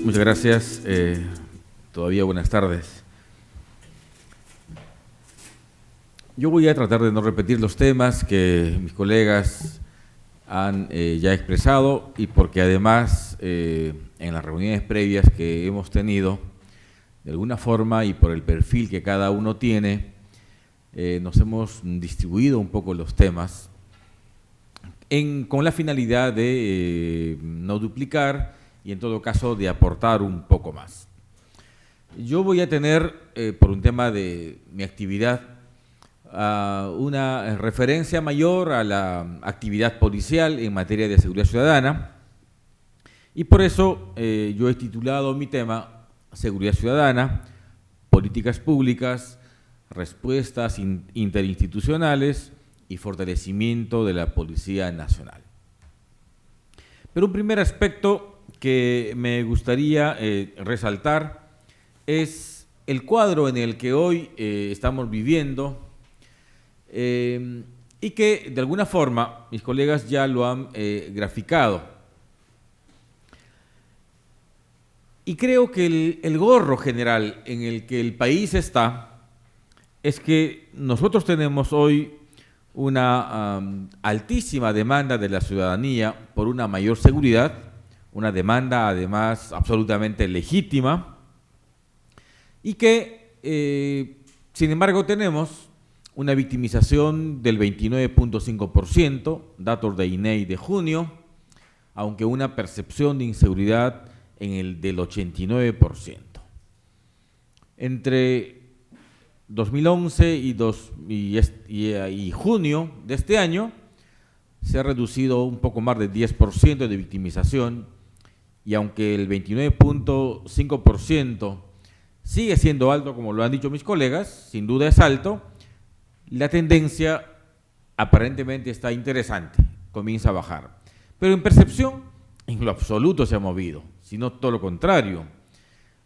Muchas gracias. Todavía buenas tardes. Yo voy a tratar de no repetir los temas que mis colegas han ya expresado, y porque además en las reuniones previas que hemos tenido, de alguna forma y por el perfil que cada uno tiene, nos hemos distribuido un poco los temas con la finalidad de no duplicar y en todo caso de aportar un poco más. Yo voy a tener, por un tema de mi actividad, una referencia mayor a la actividad policial en materia de seguridad ciudadana, y por eso yo he titulado mi tema Seguridad Ciudadana, Políticas Públicas, Respuestas Interinstitucionales y Fortalecimiento de la Policía Nacional. Pero un primer aspecto que me gustaría resaltar es el cuadro en el que hoy estamos viviendo, y que de alguna forma mis colegas ya lo han graficado. Y creo que el gorro general en el que el país está es que nosotros tenemos hoy una altísima demanda de la ciudadanía por una mayor seguridad, una demanda además absolutamente legítima, y que sin embargo tenemos una victimización del 29.5%, datos de INEI de junio, aunque una percepción de inseguridad en el del 89%. Entre 2011 y junio de este año se ha reducido un poco más de 10% de victimización, y aunque el 29.5% sigue siendo alto, como lo han dicho mis colegas, sin duda es alto, la tendencia aparentemente está interesante, comienza a bajar. Pero en percepción, en lo absoluto se ha movido, sino todo lo contrario.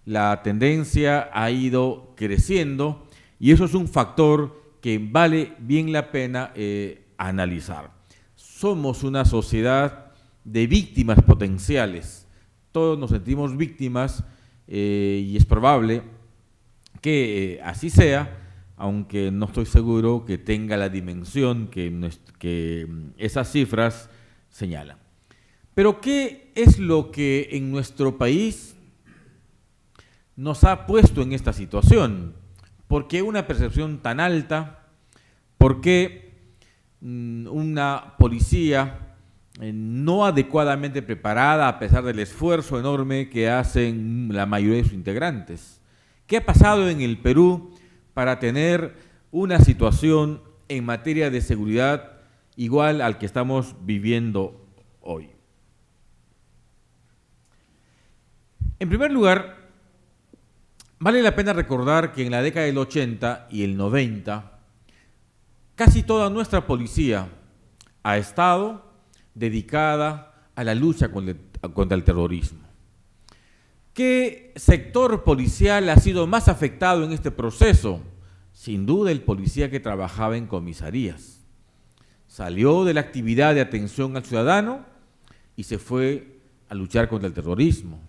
La tendencia ha ido creciendo, y eso es un factor que vale bien la pena analizar. Somos una sociedad de víctimas potenciales. Todos nos sentimos víctimas, y es probable que así sea, aunque no estoy seguro que tenga la dimensión que esas cifras señalan. Pero ¿qué es lo que en nuestro país nos ha puesto en esta situación? ¿Por qué una percepción tan alta? ¿Por qué una policía no adecuadamente preparada a pesar del esfuerzo enorme que hacen la mayoría de sus integrantes? ¿Qué ha pasado en el Perú para tener una situación en materia de seguridad igual al que estamos viviendo hoy? En primer lugar, vale la pena recordar que en la década del 80 y el 90, casi toda nuestra policía ha estado dedicada a la lucha contra el terrorismo. ¿Qué sector policial ha sido más afectado en este proceso? Sin duda el policía que trabajaba en comisarías. Salió de la actividad de atención al ciudadano y se fue a luchar contra el terrorismo.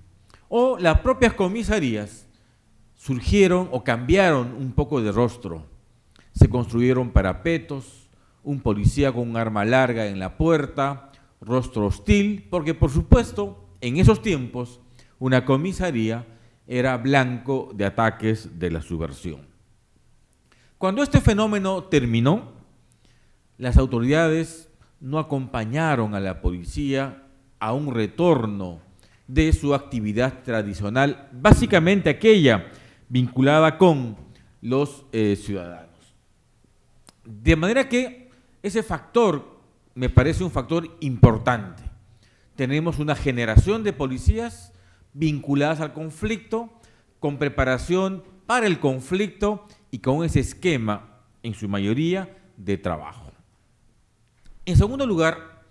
O las propias comisarías surgieron o cambiaron un poco de rostro. Se construyeron parapetos, un policía con un arma larga en la puerta, rostro hostil, porque por supuesto en esos tiempos una comisaría era blanco de ataques de la subversión. Cuando este fenómeno terminó, las autoridades no acompañaron a la policía a un retorno de su actividad tradicional, básicamente aquella vinculada con los ciudadanos. De manera que ese factor me parece un factor importante. Tenemos una generación de policías vinculadas al conflicto, con preparación para el conflicto y con ese esquema, en su mayoría, de trabajo. En segundo lugar,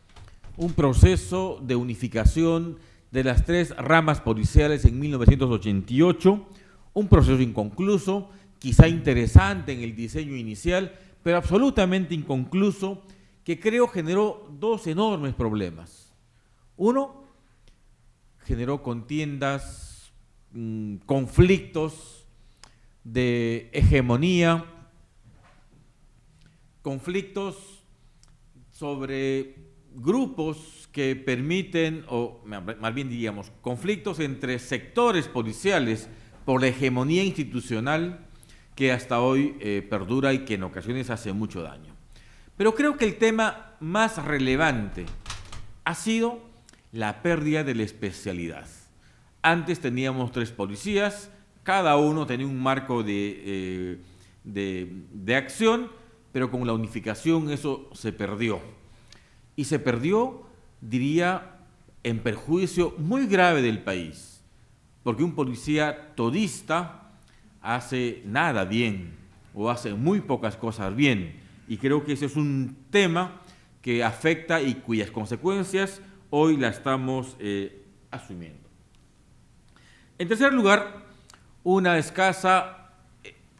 un proceso de unificación de las tres ramas policiales en 1988, un proceso inconcluso, quizá interesante en el diseño inicial, pero absolutamente inconcluso, que creo generó dos enormes problemas. Uno, generó contiendas conflictos de hegemonía, conflictos sobre grupos que permiten, o más bien diríamos, conflictos entre sectores policiales por la hegemonía institucional que hasta hoy perdura y que en ocasiones hace mucho daño. Pero creo que el tema más relevante ha sido la pérdida de la especialidad. Antes teníamos 3 policías, cada uno tenía un marco de acción, pero con la unificación eso se perdió. Y se perdió, diría, en perjuicio muy grave del país, porque un policía todista hace nada bien o hace muy pocas cosas bien. Y creo que ese es un tema que afecta y cuyas consecuencias hoy la estamos asumiendo. En tercer lugar, una escasa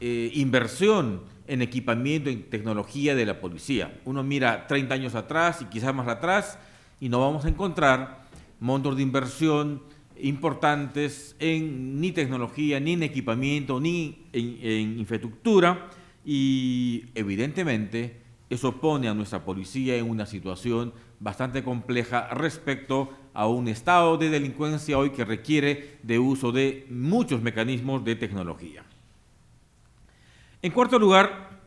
inversión en equipamiento y tecnología de la policía. Uno mira 30 años atrás y quizás más atrás y no vamos a encontrar montos de inversión importantes en ni tecnología, ni en equipamiento, ni en infraestructura, y evidentemente eso pone a nuestra policía en una situación bastante compleja respecto a un estado de delincuencia hoy que requiere de uso de muchos mecanismos de tecnología. En cuarto lugar,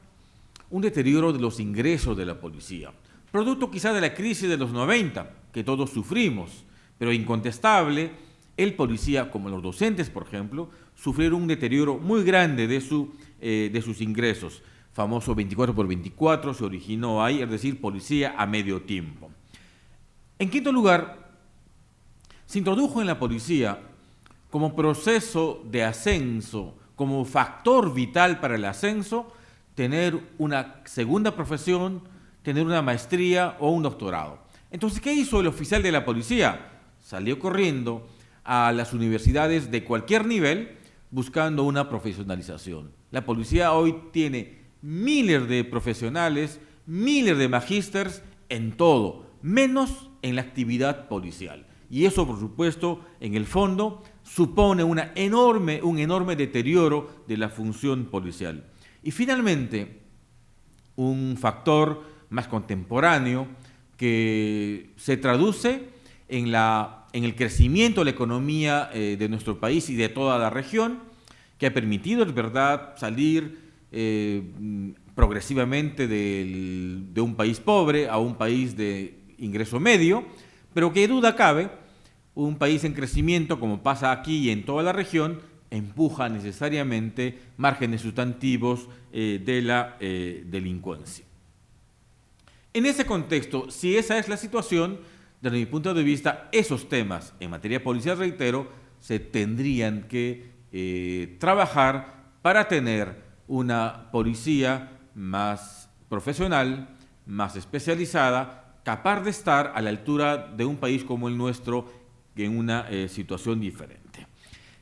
un deterioro de los ingresos de la policía, producto quizá de la crisis de los 90, que todos sufrimos, pero incontestable, el policía, como los docentes, por ejemplo, sufrieron un deterioro muy grande de sus ingresos. Famoso 24x24 se originó ahí, es decir, policía a medio tiempo. En quinto lugar, se introdujo en la policía como proceso de ascenso, como factor vital para el ascenso, tener una segunda profesión, tener una maestría o un doctorado. Entonces, ¿qué hizo el oficial de la policía? Salió corriendo a las universidades de cualquier nivel buscando una profesionalización. La policía hoy tiene miles de profesionales, miles de magísters en todo, menos en la actividad policial. Y eso, por supuesto, en el fondo, supone un enorme deterioro de la función policial. Y finalmente, un factor más contemporáneo que se traduce en el crecimiento de la economía de nuestro país y de toda la región, que ha permitido, es verdad, salir progresivamente de un país pobre a un país de ingreso medio, pero que duda cabe, un país en crecimiento, como pasa aquí y en toda la región, empuja necesariamente márgenes sustantivos de la delincuencia. En ese contexto, si esa es la situación, desde mi punto de vista, esos temas en materia policial, reitero, se tendrían que trabajar para tener una policía más profesional, más especializada, capaz de estar a la altura de un país como el nuestro en una situación diferente.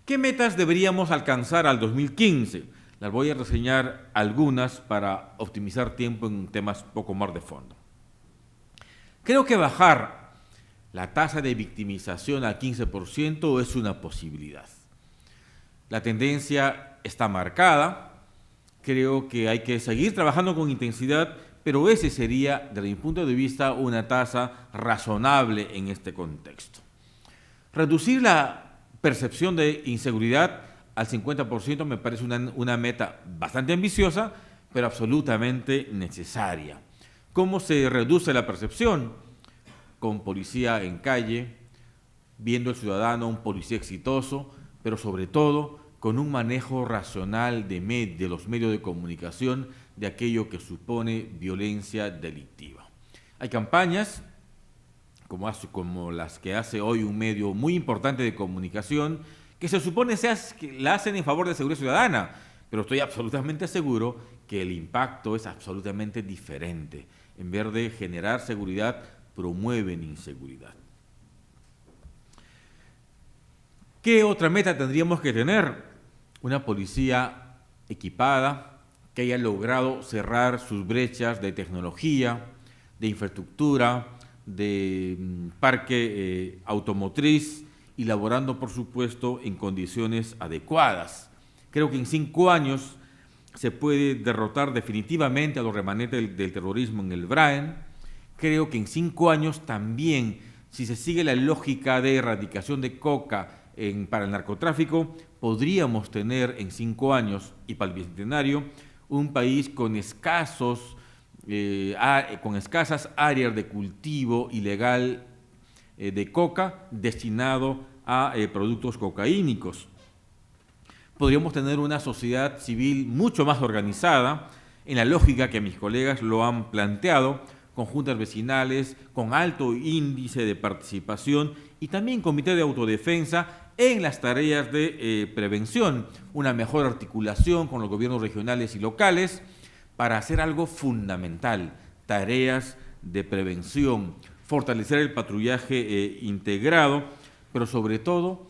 ¿Qué metas deberíamos alcanzar al 2015? Las voy a reseñar algunas para optimizar tiempo en temas poco más de fondo. Creo que bajar la tasa de victimización al 15% es una posibilidad. La tendencia está marcada, creo que hay que seguir trabajando con intensidad, pero ese sería, desde mi punto de vista, una tasa razonable en este contexto. Reducir la percepción de inseguridad al 50% me parece una meta bastante ambiciosa, pero absolutamente necesaria. ¿Cómo se reduce la percepción? Con policía en calle, viendo al ciudadano un policía exitoso, pero sobre todo con un manejo racional de los medios de comunicación de aquello que supone violencia delictiva. Hay campañas como las que hace hoy un medio muy importante de comunicación, que se supone que la hacen en favor de la seguridad ciudadana, pero estoy absolutamente seguro que el impacto es absolutamente diferente. En vez de generar seguridad, promueven inseguridad. ¿Qué otra meta tendríamos que tener? Una policía equipada, que haya logrado cerrar sus brechas de tecnología, de infraestructura, de parque automotriz y laborando, por supuesto, en condiciones adecuadas. Creo que en 5 años se puede derrotar definitivamente a los remanentes del terrorismo en el Braen. Creo que en 5 años también, si se sigue la lógica de erradicación de coca para el narcotráfico, podríamos tener en 5 años y para el bicentenario un país con escasas áreas de cultivo ilegal de coca destinado a productos cocaínicos. Podríamos tener una sociedad civil mucho más organizada, en la lógica que mis colegas lo han planteado, con juntas vecinales, con alto índice de participación y también comité de autodefensa en las tareas de prevención, una mejor articulación con los gobiernos regionales y locales para hacer algo fundamental, tareas de prevención, fortalecer el patrullaje integrado, pero sobre todo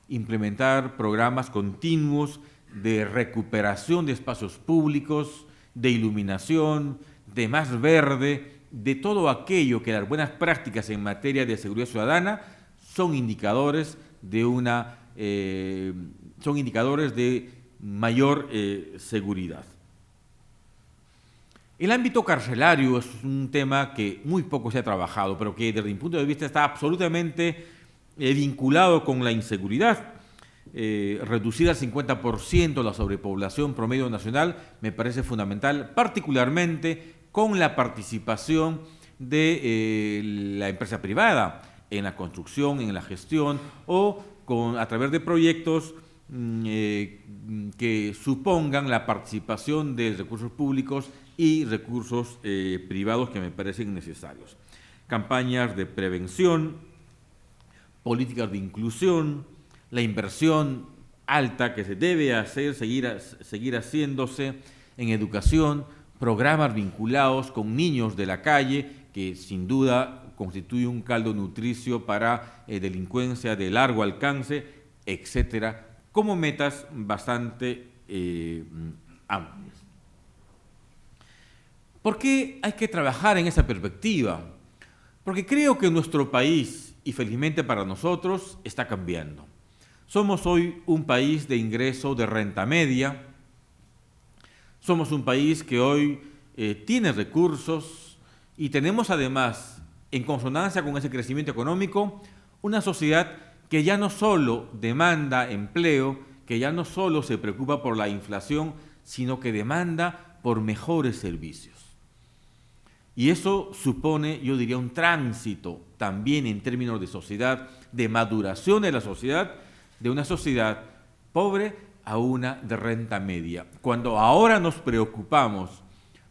implementar programas continuos de recuperación de espacios públicos, de iluminación, de más verde, de todo aquello que las buenas prácticas en materia de seguridad ciudadana son indicadores de mayor seguridad. El ámbito carcelario es un tema que muy poco se ha trabajado, pero que desde mi punto de vista está absolutamente vinculado con la inseguridad. Reducir al 50% la sobrepoblación promedio nacional me parece fundamental, particularmente con la participación de la empresa privada en la construcción, en la gestión o a través de proyectos que supongan la participación de recursos públicos y recursos privados que me parecen necesarios. Campañas de prevención, políticas de inclusión, la inversión alta que se debe hacer, seguir haciéndose en educación, programas vinculados con niños de la calle, que sin duda constituye un caldo nutricio para delincuencia de largo alcance, etcétera, como metas bastante amplias. ¿Por qué hay que trabajar en esa perspectiva? Porque creo que nuestro país, y felizmente para nosotros, está cambiando. Somos hoy un país de ingreso de renta media, somos un país que hoy tiene recursos y tenemos además, en consonancia con ese crecimiento económico, una sociedad que ya no solo demanda empleo, que ya no solo se preocupa por la inflación, sino que demanda por mejores servicios. Y eso supone, yo diría, un tránsito también en términos de sociedad, de maduración de la sociedad, de una sociedad pobre a una de renta media. Cuando ahora nos preocupamos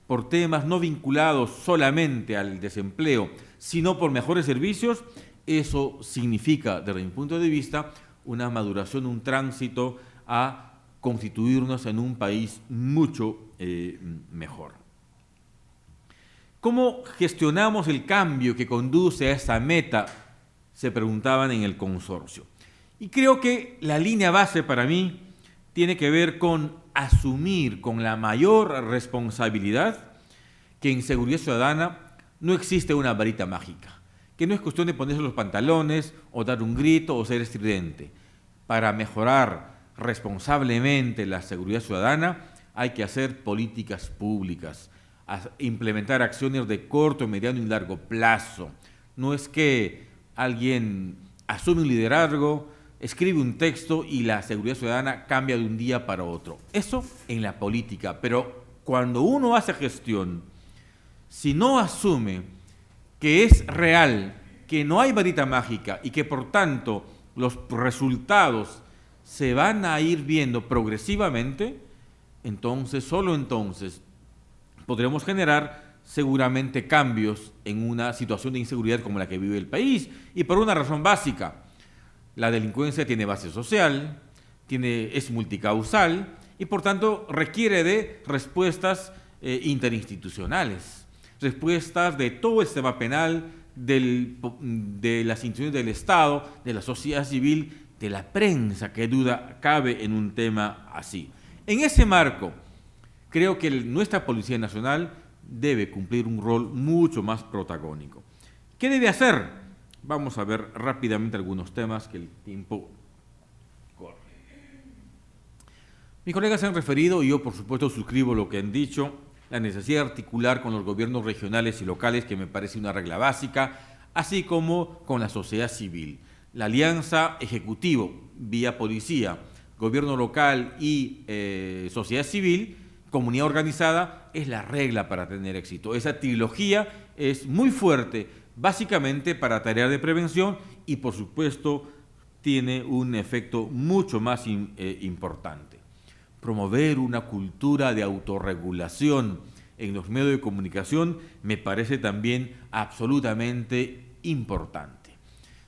por temas no vinculados solamente al desempleo, sino por mejores servicios, eso significa, desde mi punto de vista, una maduración, un tránsito a constituirnos en un país mucho mejor. ¿Cómo gestionamos el cambio que conduce a esa meta? Se preguntaban en el consorcio. Y creo que la línea base para mí tiene que ver con asumir con la mayor responsabilidad que en seguridad ciudadana no existe una varita mágica, que no es cuestión de ponerse los pantalones o dar un grito o ser estridente. Para mejorar responsablemente la seguridad ciudadana hay que hacer políticas públicas, implementar acciones de corto, mediano y largo plazo. No es que alguien asume un liderazgo, escribe un texto y la seguridad ciudadana cambia de un día para otro. Eso en la política, pero cuando uno hace gestión, si no asume que es real, que no hay varita mágica y que por tanto los resultados se van a ir viendo progresivamente, entonces, solo entonces, podremos generar seguramente cambios en una situación de inseguridad como la que vive el país, y por una razón básica. La delincuencia tiene base social, es multicausal y por tanto requiere de respuestas interinstitucionales, respuestas de todo el sistema penal, de las instituciones del Estado, de la sociedad civil, de la prensa, que duda cabe en un tema así. En ese marco, creo que nuestra Policía Nacional debe cumplir un rol mucho más protagónico. ¿Qué debe hacer? Vamos a ver rápidamente algunos temas que el tiempo corre. Mis colegas se han referido, y yo por supuesto suscribo lo que han dicho, la necesidad de articular con los gobiernos regionales y locales, que me parece una regla básica, así como con la sociedad civil. La alianza ejecutivo vía policía, gobierno local y sociedad civil, comunidad organizada, es la regla para tener éxito. Esa trilogía es muy fuerte, básicamente para tareas de prevención y, por supuesto, tiene un efecto mucho más importante. Promover una cultura de autorregulación en los medios de comunicación me parece también absolutamente importante.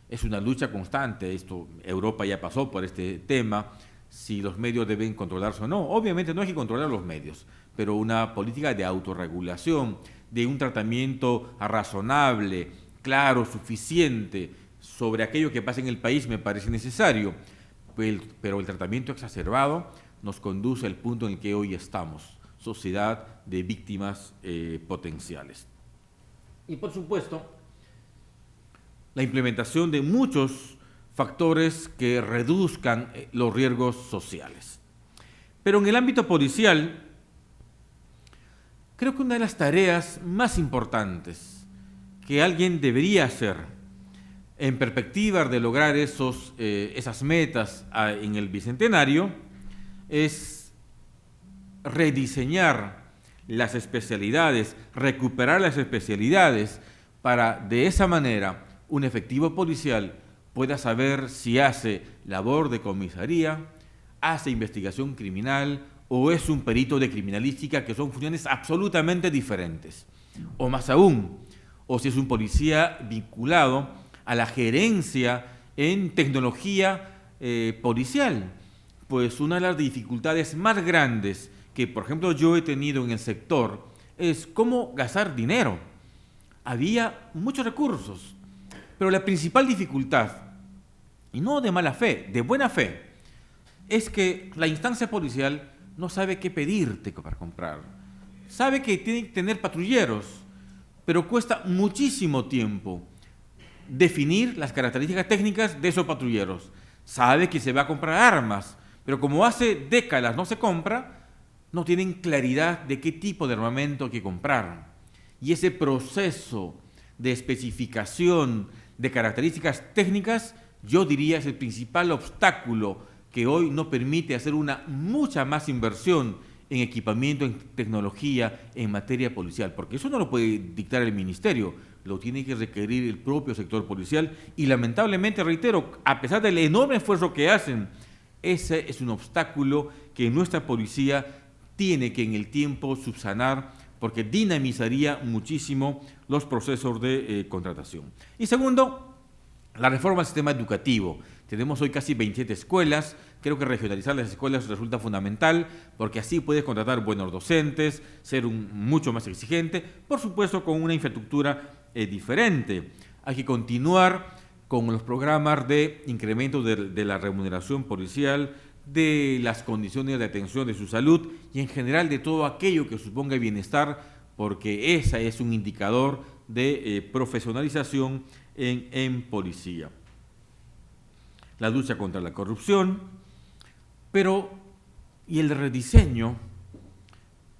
Es una lucha constante, Europa ya pasó por este tema, si los medios deben controlarse o no. Obviamente no hay que controlar los medios, pero una política de autorregulación, de un tratamiento razonable, claro, suficiente sobre aquello que pasa en el país me parece necesario, pero el tratamiento exacerbado nos conduce al punto en el que hoy estamos, sociedad de víctimas potenciales. Y por supuesto, la implementación de muchos factores que reduzcan los riesgos sociales. Pero en el ámbito policial, creo que una de las tareas más importantes que alguien debería hacer en perspectiva de lograr esas metas en el Bicentenario es rediseñar las especialidades, recuperar las especialidades para de esa manera un efectivo policial pueda saber si hace labor de comisaría, hace investigación criminal o es un perito de criminalística, que son funciones absolutamente diferentes. O más aún, o si es un policía vinculado a la gerencia en tecnología policial. Pues una de las dificultades más grandes que, por ejemplo, yo he tenido en el sector es cómo gastar dinero. Había muchos recursos, pero la principal dificultad, y no de mala fe, de buena fe, es que la instancia policial no sabe qué pedirte para comprar. Sabe que tiene que tener patrulleros, pero cuesta muchísimo tiempo definir las características técnicas de esos patrulleros. Sabe que se va a comprar armas, pero como hace décadas no se compra, no tienen claridad de qué tipo de armamento hay que comprar. Y ese proceso de especificación de características técnicas, yo diría, es el principal obstáculo que hoy no permite hacer una mucha más inversión en equipamiento, en tecnología, en materia policial, porque eso no lo puede dictar el ministerio, lo tiene que requerir el propio sector policial y lamentablemente, reitero, a pesar del enorme esfuerzo que hacen, ese es un obstáculo que nuestra policía tiene que en el tiempo subsanar, porque dinamizaría muchísimo los procesos de contratación. Y segundo, la reforma del sistema educativo. Tenemos hoy casi 27 escuelas, creo que regionalizar las escuelas resulta fundamental, porque así puedes contratar buenos docentes, ser mucho más exigente, por supuesto con una infraestructura diferente. Hay que continuar con los programas de incremento de la remuneración policial, de las condiciones de atención de su salud y en general de todo aquello que suponga bienestar, porque ese es un indicador de profesionalización en policía. La lucha contra la corrupción, y el rediseño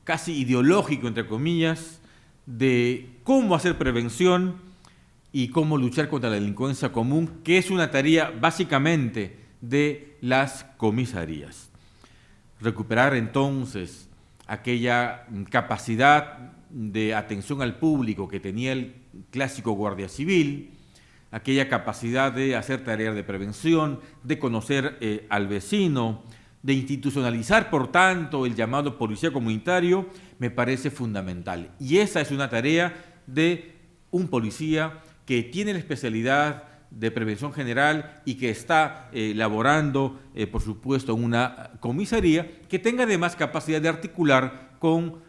casi ideológico, entre comillas, de cómo hacer prevención y cómo luchar contra la delincuencia común, que es una tarea básicamente de las comisarías. Recuperar entonces aquella capacidad de atención al público que tenía el clásico guardia civil, aquella capacidad de hacer tareas de prevención, de conocer al vecino, de institucionalizar, por tanto, el llamado policía comunitario, me parece fundamental. Y esa es una tarea de un policía que tiene la especialidad de prevención general y que está laborando, por supuesto, en una comisaría, que tenga además capacidad de articular con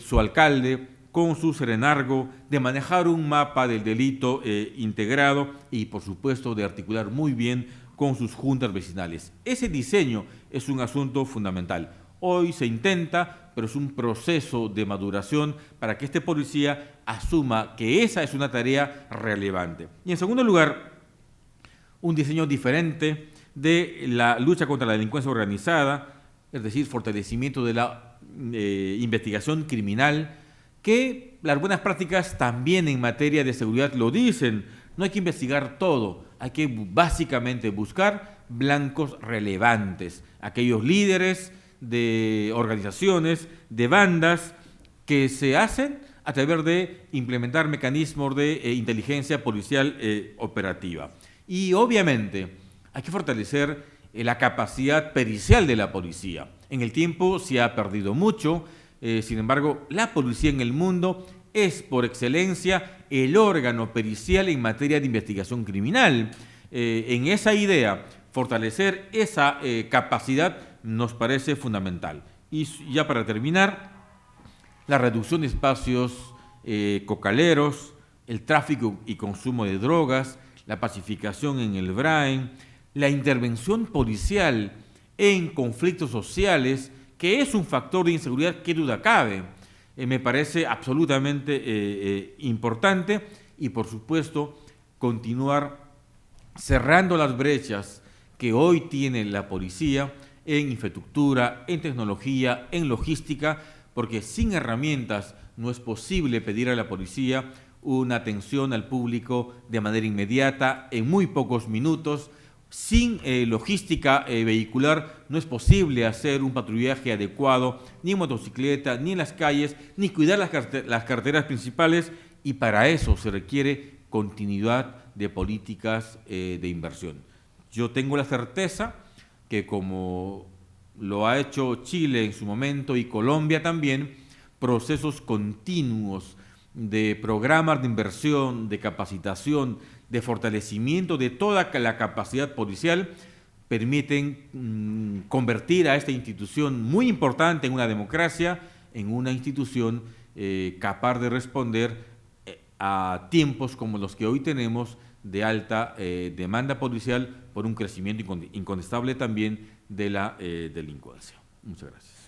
su alcalde, con su serenazgo, de manejar un mapa del delito integrado y, por supuesto, de articular muy bien con sus juntas vecinales. Ese diseño es un asunto fundamental. Hoy se intenta, pero es un proceso de maduración para que este policía asuma que esa es una tarea relevante. Y en segundo lugar, un diseño diferente de la lucha contra la delincuencia organizada, es decir, fortalecimiento de la investigación criminal, que las buenas prácticas también en materia de seguridad lo dicen. No hay que investigar todo, hay que básicamente buscar blancos relevantes, aquellos líderes de organizaciones, de bandas que se hacen a través de implementar mecanismos de inteligencia policial operativa. Y obviamente hay que fortalecer la capacidad pericial de la policía. En el tiempo se ha perdido mucho, sin embargo, la policía en el mundo es por excelencia el órgano pericial en materia de investigación criminal. En esa idea, fortalecer esa capacidad nos parece fundamental. Y ya para terminar, la reducción de espacios cocaleros, el tráfico y consumo de drogas, la pacificación en el Brain, la intervención policial en conflictos sociales, que es un factor de inseguridad que duda cabe. Me parece absolutamente importante y, por supuesto, continuar cerrando las brechas que hoy tiene la policía en infraestructura, en tecnología, en logística, porque sin herramientas no es posible pedir a la policía una atención al público de manera inmediata, en muy pocos minutos. Sin logística vehicular no es posible hacer un patrullaje adecuado, ni en motocicleta, ni en las calles, ni cuidar las carreteras principales, y para eso se requiere continuidad de políticas de inversión. Yo tengo la certeza que, como lo ha hecho Chile en su momento y Colombia también, procesos continuos de programas de inversión, de capacitación, de fortalecimiento de toda la capacidad policial permiten convertir a esta institución muy importante en una democracia, en una institución capaz de responder a tiempos como los que hoy tenemos de alta demanda policial por un crecimiento incontestable también de la delincuencia. Muchas gracias.